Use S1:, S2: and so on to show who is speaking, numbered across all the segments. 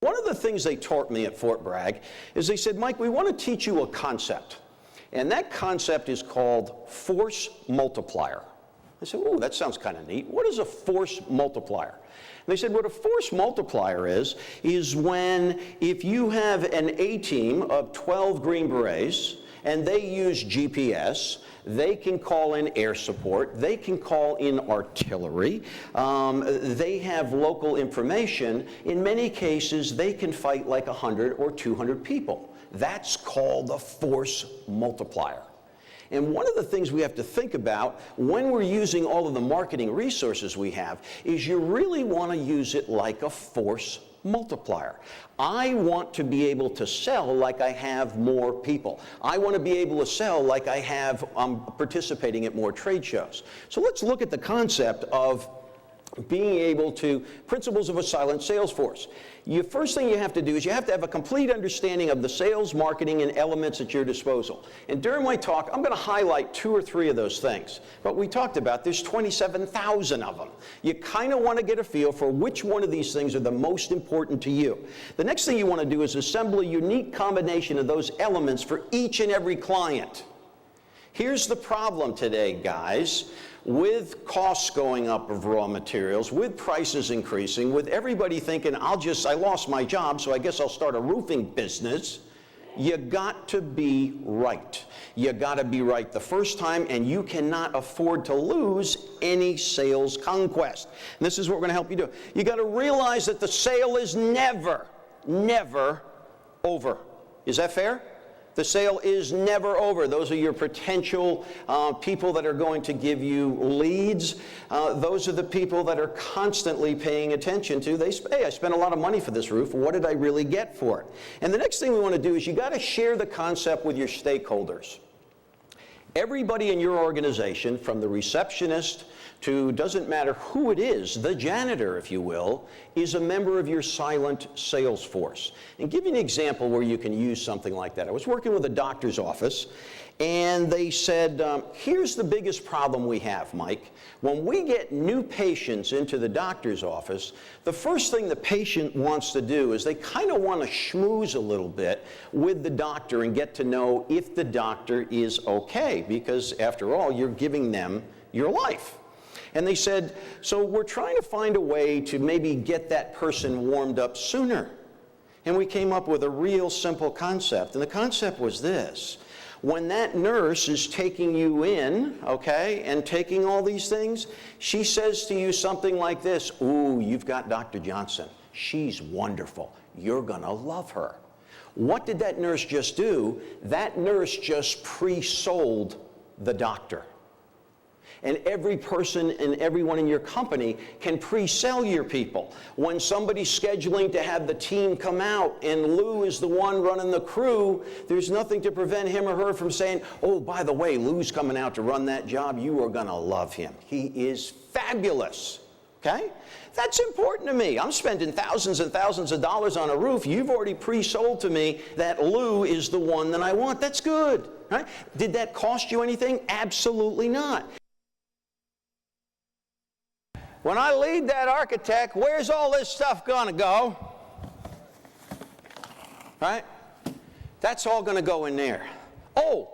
S1: One of the things they taught me at Fort Bragg is they said, Mike, we want to teach you a concept. And that concept is called force multiplier. I said, oh, that sounds kind of neat. What is a force multiplier? And they said, what a force multiplier is when if you have an A team of 12 Green Berets and they use GPS, they can call in air support, they can call in artillery, they have local information. In many cases, they can fight like 100 or 200 people. That's called a force multiplier. And one of the things we have to think about when we're using all of the marketing resources we have is you really want to use it like a force multiplier. I want to be able to sell like I have more people. I want to be able to sell like I have participating at more trade shows. So let's look at the concept of being able to, principles of a silent sales force. First thing you have to do is you have to have a complete understanding of the sales, marketing, and elements at your disposal. And during my talk, I'm going to highlight 2 or 3 of those things. But we talked about there's 27,000 of them. You kind of want to get a feel for which one of these things are the most important to you. The next thing you want to do is assemble a unique combination of those elements for each and every client. Here's the problem today, guys. With costs going up of raw materials, with prices increasing, with everybody thinking, I lost my job, so I guess I'll start a roofing business, you got to be right. You got to be right the first time, and you cannot afford to lose any sales conquest. And this is what we're going to help you do. You got to realize that the sale is never, never over. Is that fair? The sale is never over. Those are your potential people that are going to give you leads. Those are the people that are constantly paying attention to. Hey, I spent a lot of money for this roof. What did I really get for it? And the next thing we want to do is you got to share the concept with your stakeholders. Everybody in your organization, from the receptionist to, doesn't matter who it is, the janitor, if you will, is a member of your silent sales force. And give you an example where you can use something like that. I was working with a doctor's office, and they said, here's the biggest problem we have, Mike. When we get new patients into the doctor's office, the first thing the patient wants to do is they kind of want to schmooze a little bit with the doctor and get to know if the doctor is okay, because after all, you're giving them your life. And they said, so we're trying to find a way to maybe get that person warmed up sooner. And we came up with a real simple concept. And the concept was this. When that nurse is taking you in, okay, and taking all these things, she says to you something like this, ooh, you've got Dr. Johnson. She's wonderful. You're going to love her. What did that nurse just do? That nurse just pre-sold the doctor. And every person and everyone in your company can pre-sell your people. When somebody's scheduling to have the team come out and Lou is the one running the crew, there's nothing to prevent him or her from saying, oh, by the way, Lou's coming out to run that job. You are going to love him. He is fabulous. Okay? That's important to me. I'm spending thousands and thousands of dollars on a roof. You've already pre-sold to me that Lou is the one that I want. That's good. Right? Did that cost you anything? Absolutely not. When I lead that architect, where's all this stuff going to go? Right? That's all going to go in there. Oh,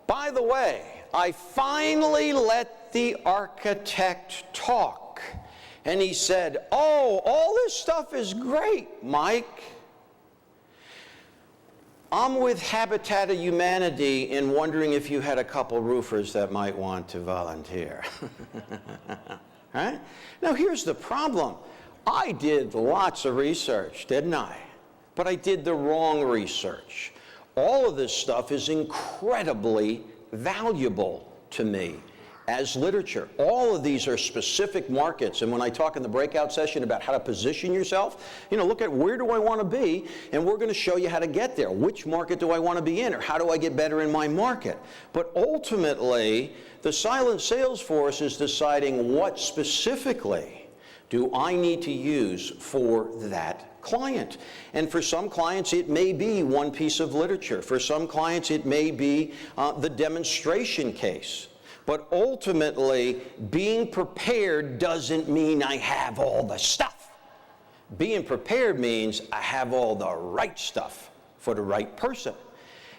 S1: by the way, I finally let the architect talk. And he said, oh, all this stuff is great, Mike. I'm with Habitat of Humanity and wondering if you had a couple roofers that might want to volunteer. Right? Now, here's the problem. I did lots of research, didn't I? But I did the wrong research. All of this stuff is incredibly valuable to me as literature. All of these are specific markets. And when I talk in the breakout session about how to position yourself, look at where do I want to be, and we're going to show you how to get there. Which market do I want to be in, or how do I get better in my market? But ultimately, the silent sales force is deciding what specifically do I need to use for that client. And for some clients, it may be one piece of literature. For some clients, it may be the demonstration case. But ultimately, being prepared doesn't mean I have all the stuff. Being prepared means I have all the right stuff for the right person.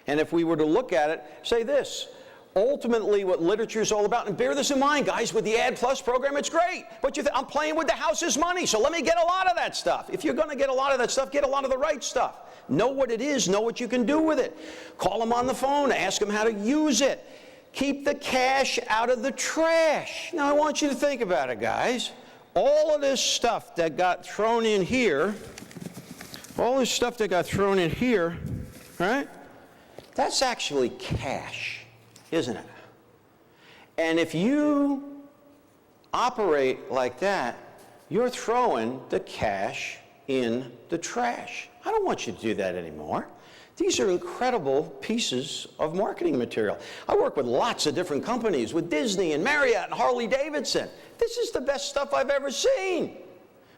S1: And if we were to look at it, say this, ultimately what literature is all about, and bear this in mind, guys, with the Ad Plus program, it's great, but I'm playing with the house's money, so let me get a lot of that stuff. If you're going to get a lot of that stuff, get a lot of the right stuff. Know what it is, know what you can do with it. Call them on the phone, ask them how to use it. Keep the cash out of the trash. Now, I want you to think about it, guys. All of this stuff that got thrown in here, right? That's actually cash, isn't it? And if you operate like that, you're throwing the cash in the trash. I don't want you to do that anymore. These are incredible pieces of marketing material. I work with lots of different companies, with Disney and Marriott and Harley Davidson. This is the best stuff I've ever seen.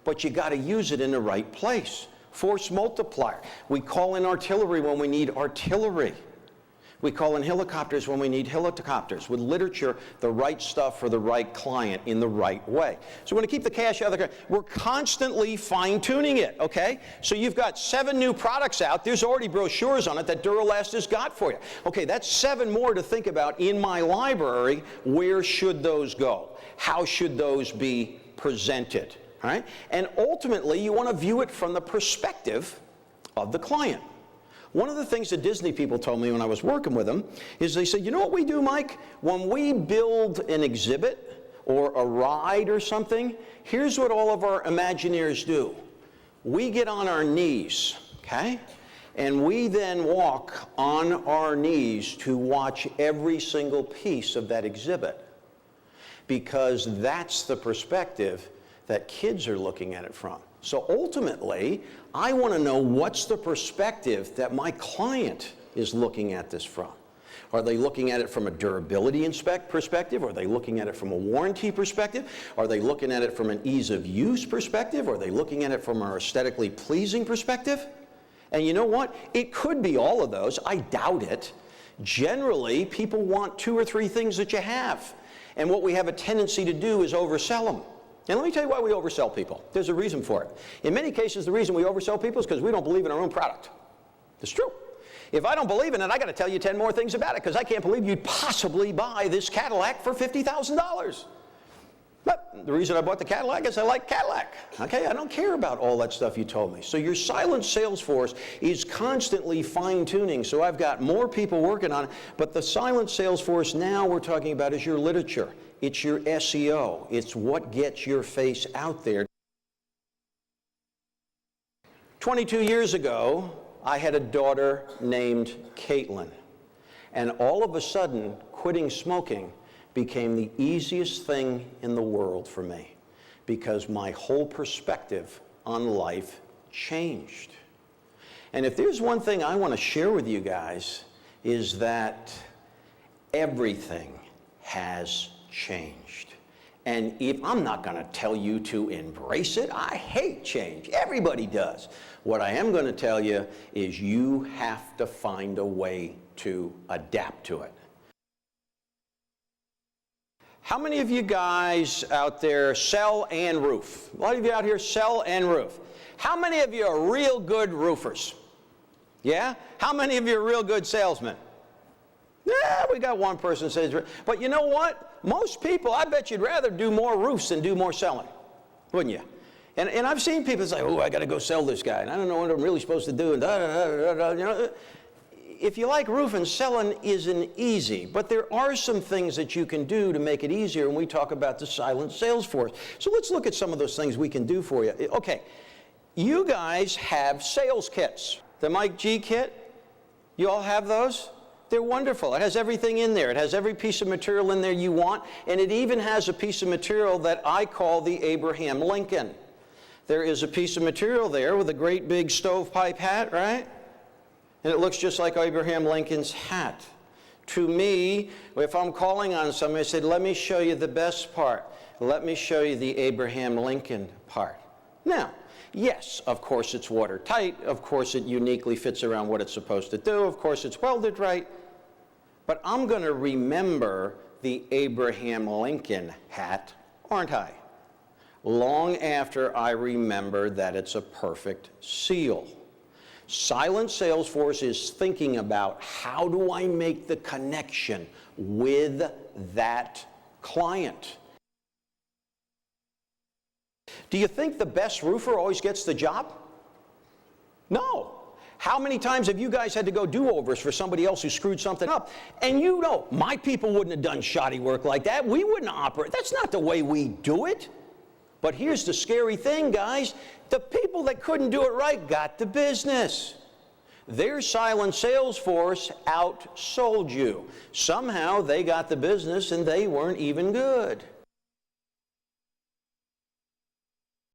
S1: But you got to use it in the right place. Force multiplier. We call in artillery when we need artillery. We call in helicopters when we need helicopters. With literature, the right stuff for the right client in the right way. So we're going to keep the cash out of the car. We're constantly fine-tuning it, okay? So you've got 7 new products out. There's already brochures on it that Duralast has got for you. Okay, that's 7 more to think about in my library. Where should those go? How should those be presented, all right? And ultimately, you want to view it from the perspective of the client. One of the things that Disney people told me when I was working with them is they said, you know what we do, Mike? When we build an exhibit or a ride or something, here's what all of our Imagineers do. We get on our knees, okay? And we then walk on our knees to watch every single piece of that exhibit, because that's the perspective that kids are looking at it from. So ultimately, I want to know what's the perspective that my client is looking at this from. Are they looking at it from a durability perspective? Are they looking at it from a warranty perspective? Are they looking at it from an ease of use perspective? Are they looking at it from an aesthetically pleasing perspective? And you know what? It could be all of those. I doubt it. Generally, people want 2 or 3 things that you have. And what we have a tendency to do is oversell them. And let me tell you why we oversell people. There's a reason for it. In many cases, the reason we oversell people is because we don't believe in our own product. It's true. If I don't believe in it, I got to tell you 10 more things about it, because I can't believe you'd possibly buy this Cadillac for $50,000. But the reason I bought the Cadillac is I like Cadillac. Okay, I don't care about all that stuff you told me. So your silent sales force is constantly fine-tuning. So I've got more people working on it. But the silent sales force now we're talking about is your literature. It's your SEO. It's what gets your face out there. 22 years ago, I had a daughter named Caitlin. And all of a sudden, quitting smoking became the easiest thing in the world for me, because my whole perspective on life changed. And if there's one thing I want to share with you guys, is that everything has changed. And if I'm not going to tell you to embrace it, I hate change. Everybody does. What I am going to tell you is you have to find a way to adapt to it. How many of you guys out there sell and roof? A lot of you out here sell and roof. How many of you are real good roofers? Yeah? How many of you are real good salesmen? Yeah, we got one person that says, but you know what? Most people, I bet you'd rather do more roofs than do more selling, wouldn't you? And I've seen people say, oh, I got to go sell this guy, and I don't know what I'm really supposed to do, and you know. If you like roofing, selling isn't easy, but there are some things that you can do to make it easier, and we talk about the silent sales force. So let's look at some of those things we can do for you. Okay, you guys have sales kits. The Mike G kit, you all have those? They're wonderful. It has everything in there. It has every piece of material in there you want, and it even has a piece of material that I call the Abraham Lincoln. There is a piece of material there with a great big stovepipe hat, right? And it looks just like Abraham Lincoln's hat. To me, if I'm calling on somebody, I said, let me show you the best part. Let me show you the Abraham Lincoln part. Now, yes, of course it's watertight. Of course it uniquely fits around what it's supposed to do. Of course it's welded right. But I'm going to remember the Abraham Lincoln hat, aren't I? long after I remember that it's a perfect seal. Silent Salesforce is thinking about, how do I make the connection with that client? Do you think the best roofer always gets the job? No. How many times have you guys had to go do-overs for somebody else who screwed something up? And you know, my people wouldn't have done shoddy work like that. We wouldn't operate. That's not the way we do it. But here's the scary thing, guys. The people that couldn't do it right got the business. Their silent sales force outsold you. Somehow they got the business and they weren't even good.